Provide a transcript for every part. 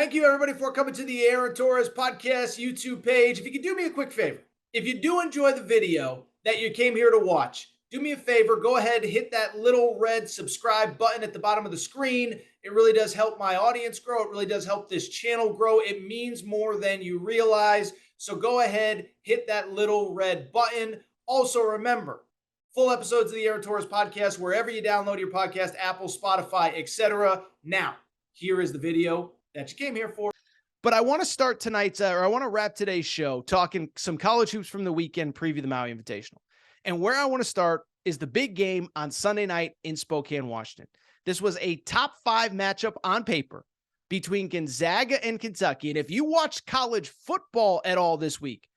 Thank you, everybody, for coming to the Aaron Torres podcast YouTube page. If you could do me a quick favor, if you do enjoy the video that you came here to watch, do me a favor, go ahead and hit that little red subscribe button at the bottom of the screen. It really does help my audience grow. It really does help this channel grow. It means more than you realize. So go ahead, hit that little red button. Also, remember, full episodes of the Aaron Torres podcast, wherever you download your podcast, Apple, Spotify, etc. Now, here is the video that you came here for. But I want to start tonight's, or I want to wrap today's show talking some college hoops from the weekend, preview the Maui Invitational. And where I want to start is the big game on Sunday night in Spokane, Washington. This was a top 5 matchup on paper between Gonzaga and Kentucky. And if you watched college football at all this week,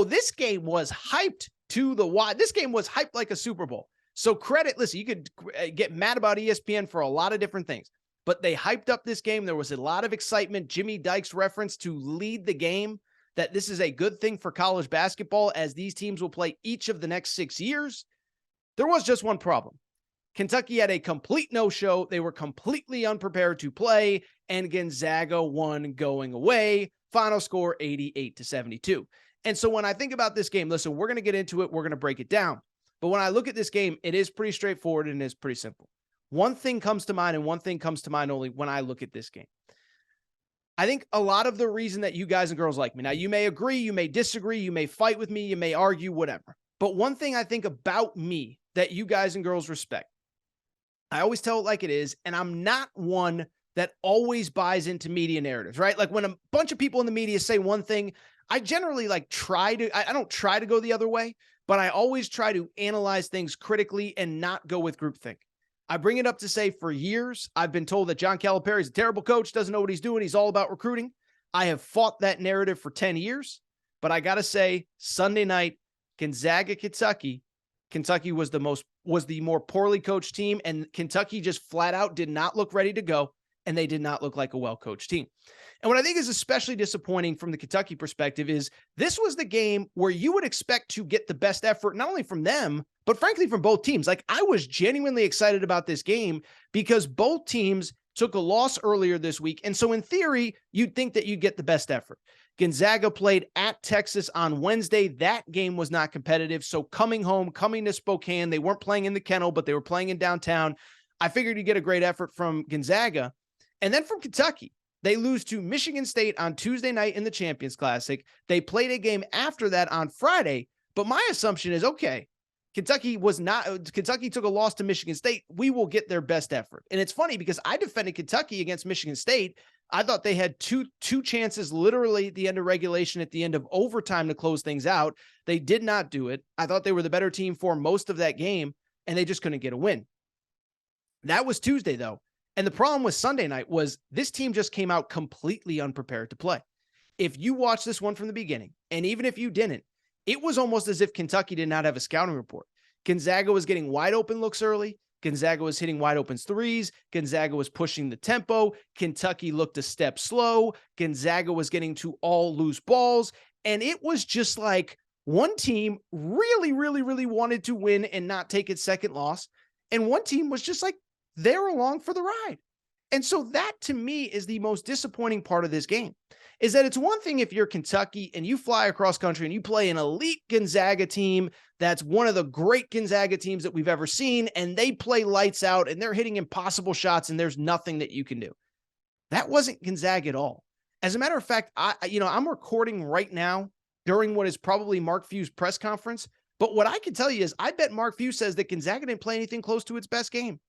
this game was hyped to the wide. This game was hyped like a Super Bowl. So credit, listen, you could get mad about ESPN for a lot of different things, but they hyped up this game. There was a lot of excitement. Jimmy Dykes reference to lead the game, that this is a good thing for college basketball as these teams will play each of the next 6 years. There was just one problem. Kentucky had a complete no-show. They were completely unprepared to play, and Gonzaga won going away. Final score 88-72. And so when I think about this game, listen, we're going to get into it. We're going to break it down. But when I look at this game, it is pretty straightforward and it is pretty simple. One thing comes to mind, and one thing comes to mind only when I look at this game. I think a lot of the reason that you guys and girls like me, now you may agree, you may disagree, you may fight with me, you may argue, whatever. But one thing I think about me that you guys and girls respect, I always tell it like it is, and I'm not one that always buys into media narratives, right? Like when a bunch of people in the media say one thing, I generally I don't try to go the other way, but I always try to analyze things critically and not go with groupthink. I bring it up to say for years, I've been told that John Calipari is a terrible coach, doesn't know what he's doing. He's all about recruiting. I have fought that narrative for 10 years, but I got to say Sunday night, Gonzaga, Kentucky was the more poorly coached team, and Kentucky just flat out did not look ready to go, and they did not look like a well-coached team. And what I think is especially disappointing from the Kentucky perspective is this was the game where you would expect to get the best effort, not only from them, but frankly from both teams. Like, I was genuinely excited about this game because both teams took a loss earlier this week. And so in theory, you'd think that you'd get the best effort. Gonzaga played at Texas on Wednesday. That game was not competitive. So coming to Spokane, they weren't playing in the kennel, but they were playing in downtown. I figured you'd get a great effort from Gonzaga. And then from Kentucky, they lose to Michigan State on Tuesday night in the Champions Classic. They played a game after that on Friday. But my assumption is, okay, Kentucky took a loss to Michigan State. We will get their best effort. And it's funny because I defended Kentucky against Michigan State. I thought they had two chances literally at the end of regulation, at the end of overtime to close things out. They did not do it. I thought they were the better team for most of that game, and they just couldn't get a win. That was Tuesday, though. And the problem with Sunday night was this team just came out completely unprepared to play. If you watch this one from the beginning, and even if you didn't, it was almost as if Kentucky did not have a scouting report. Gonzaga was getting wide open looks early. Gonzaga was hitting wide open threes. Gonzaga was pushing the tempo. Kentucky looked a step slow. Gonzaga was getting to all loose balls. And it was just like one team really, really, really wanted to win and not take its second loss. And one team was just like, they're along for the ride. And so that to me is the most disappointing part of this game, is that it's one thing if you're Kentucky and you fly across country and you play an elite Gonzaga team that's one of the great Gonzaga teams that we've ever seen, and they play lights out and they're hitting impossible shots and there's nothing that you can do. That wasn't Gonzaga at all. As a matter of fact, I'm recording right now during what is probably Mark Few's press conference, but what I can tell you is I bet Mark Few says that Gonzaga didn't play anything close to its best game.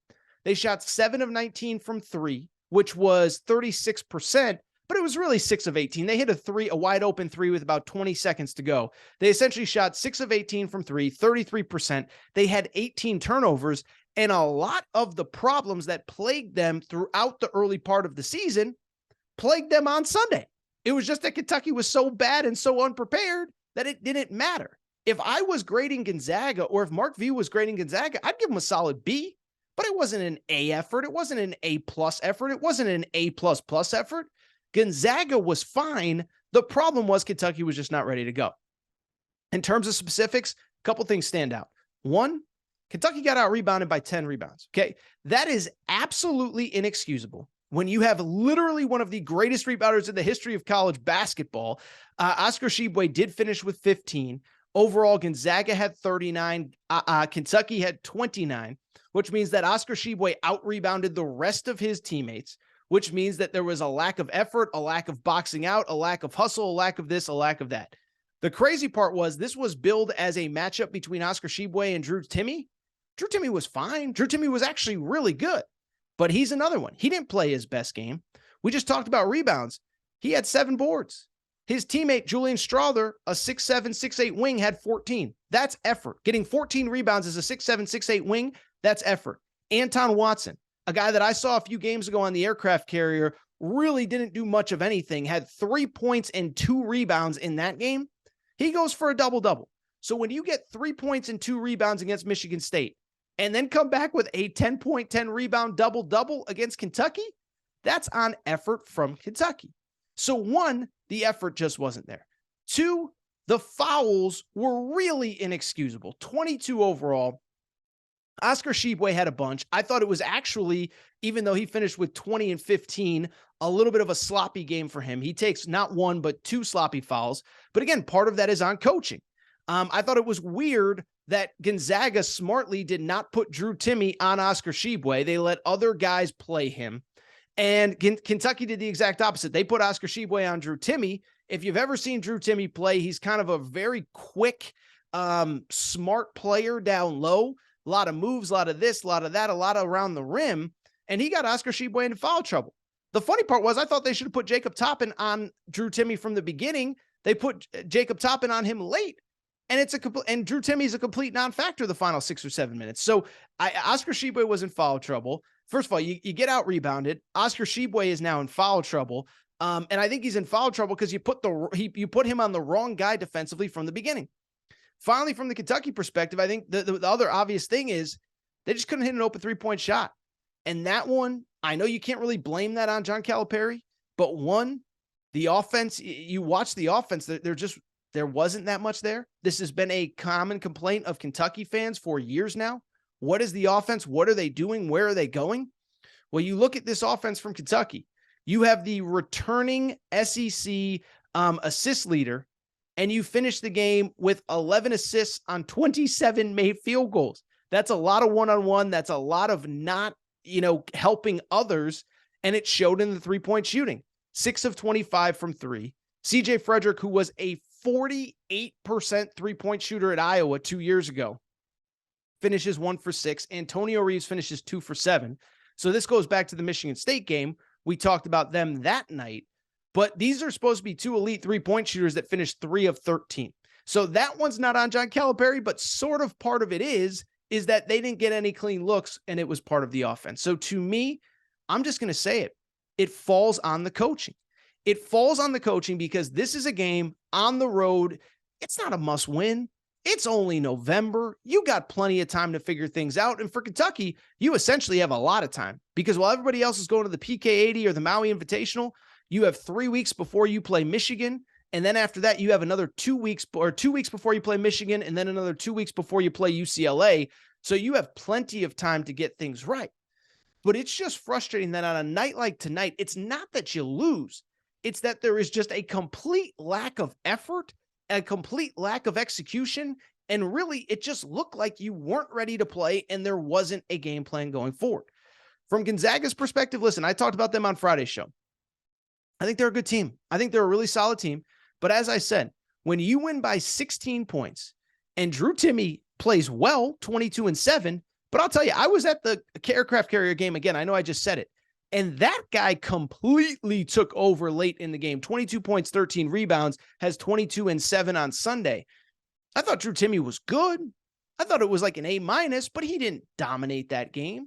They shot 7 of 19 from 3, which was 36%, but it was really 6 of 18. They hit a wide open 3 with about 20 seconds to go. They essentially shot 6 of 18 from 3, 33%. They had 18 turnovers, and a lot of the problems that plagued them throughout the early part of the season plagued them on Sunday. It was just that Kentucky was so bad and so unprepared that it didn't matter. If I was grading Gonzaga, or if Mark View was grading Gonzaga, I'd give him a solid B. But it wasn't an A effort. It wasn't an A+ effort. It wasn't an A++ effort. Gonzaga was fine. The problem was Kentucky was just not ready to go. In terms of specifics, a couple things stand out. One, Kentucky got out rebounded by 10 rebounds. Okay. That is absolutely inexcusable. when you have literally one of the greatest rebounders in the history of college basketball. Oscar Tshiebwe did finish with 15. Overall, Gonzaga had 39. Kentucky had 29, which means that Oscar Tshiebwe out-rebounded the rest of his teammates, which means that there was a lack of effort, a lack of boxing out, a lack of hustle, a lack of this, a lack of that. The crazy part was this was billed as a matchup between Oscar Tshiebwe and Drew Timme. Drew Timme was fine. Drew Timme was actually really good, but he's another one. He didn't play his best game. We just talked about rebounds. He had 7 boards. His teammate, Julian Strawther, a 6'7", 6'8" wing, had 14. That's effort. Getting 14 rebounds as a 6'7", 6'8" wing, that's effort. Anton Watson, a guy that I saw a few games ago on the aircraft carrier, really didn't do much of anything, had 3 points and 2 rebounds in that game. He goes for a double-double. So when you get 3 points and 2 rebounds against Michigan State and then come back with a 10-point, 10-rebound double-double against Kentucky, that's on effort from Kentucky. So 1, the effort just wasn't there. 2, the fouls were really inexcusable. 22 overall. Oscar Tshiebwe had a bunch. I thought it was actually, even though he finished with 20 and 15, a little bit of a sloppy game for him. He takes not 1, but 2 sloppy fouls. But again, part of that is on coaching. I thought it was weird that Gonzaga smartly did not put Drew Timme on Oscar Tshiebwe. They let other guys play him. And Kentucky did the exact opposite. They put Oscar Tshiebwe on Drew Timme. If you've ever seen Drew Timme play, he's kind of a very quick, smart player down low. A lot of moves, a lot of this, a lot of that, a lot around the rim. And he got Oscar Tshiebwe into foul trouble. The funny part was I thought they should have put Jacob Toppin on Drew Timme from the beginning. They put Jacob Toppin on him late. And Drew Timme is a complete non-factor the final 6 or 7 minutes. So Oscar Tshiebwe was in foul trouble. First of all, you get out rebounded. Oscar Tshiebwe is now in foul trouble. And I think he's in foul trouble because you put him on the wrong guy defensively from the beginning. Finally, from the Kentucky perspective, I think the other obvious thing is they just couldn't hit an open 3-point shot. And that one, I know you can't really blame that on John Calipari, but the offense, you watch the offense, there wasn't that much there. This has been a common complaint of Kentucky fans for years now. What is the offense? What are they doing? Where are they going? Well, you look at this offense from Kentucky. You have the returning SEC assist leader, and you finish the game with 11 assists on 27 made field goals. That's a lot of one-on-one. That's a lot of not, helping others, and it showed in the 3-point shooting. 6 of 25 from 3. CJ Frederick, who was a 48% 3-point shooter at Iowa 2 years ago, finishes 1 for 6. Antonio Reeves finishes 2 for 7. So this goes back to the Michigan State game. We talked about them that night, but these are supposed to be 2 elite 3-point shooters that finished 3 of 13. So that one's not on John Calipari, but sort of part of it is that they didn't get any clean looks and it was part of the offense. So to me, I'm just going to say it. It falls on the coaching. It falls on the coaching because this is a game on the road. It's not a must win. It's only November. You got plenty of time to figure things out. And for Kentucky, you essentially have a lot of time because while everybody else is going to the PK80 or the Maui Invitational, you have 3 weeks before you play Michigan. And then after that, you have another 2 weeks or 2 weeks before you play Michigan and then another 2 weeks before you play UCLA. So you have plenty of time to get things right. But it's just frustrating that on a night like tonight, it's not that you lose. It's that there is just a complete lack of effort, a complete lack of execution, and really it just looked like you weren't ready to play and there wasn't a game plan going forward. From Gonzaga's perspective, listen, I talked about them on Friday's show. I think they're a good team. I think they're a really solid team. But as I said, when you win by 16 points and Drew Timme plays well, 22 and 7, but I'll tell you, I was at the aircraft carrier game again. I know I just said it. And that guy completely took over late in the game. 22 points, 13 rebounds, has 22 and 7 on Sunday. I thought Drew Timme was good. I thought it was like an A-, but he didn't dominate that game.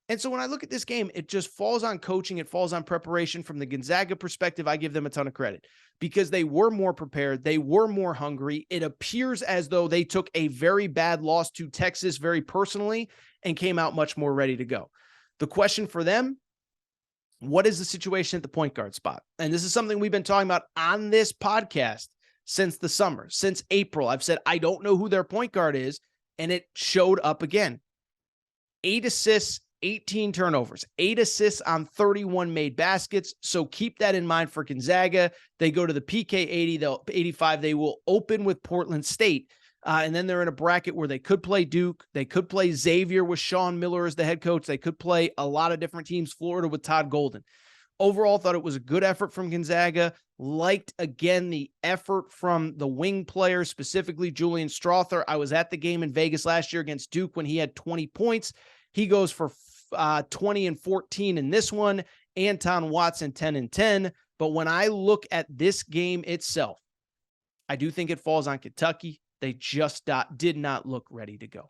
And so when I look at this game, it just falls on coaching. It falls on preparation. From the Gonzaga perspective, I give them a ton of credit because they were more prepared. They were more hungry. It appears as though they took a very bad loss to Texas very personally and came out much more ready to go. The question for them, what is the situation at the point guard spot? And this is something we've been talking about on this podcast since the summer, since April. I've said, I don't know who their point guard is. And it showed up again. 8 assists 18 turnovers, 8 assists on 31 made baskets. So keep that in mind for Gonzaga. They go to the PK 80, they'll 85. They will open with Portland State. And then they're in a bracket where they could play Duke. They could play Xavier with Sean Miller as the head coach. They could play a lot of different teams, Florida with Todd Golden. Overall, thought it was a good effort from Gonzaga. Liked, again, the effort from the wing players, specifically Julian Strother. I was at the game in Vegas last year against Duke when he had 20 points. He goes for 20 and 14 in this one. Anton Watson, 10 and 10. But when I look at this game itself, I do think it falls on Kentucky. They just did not look ready to go.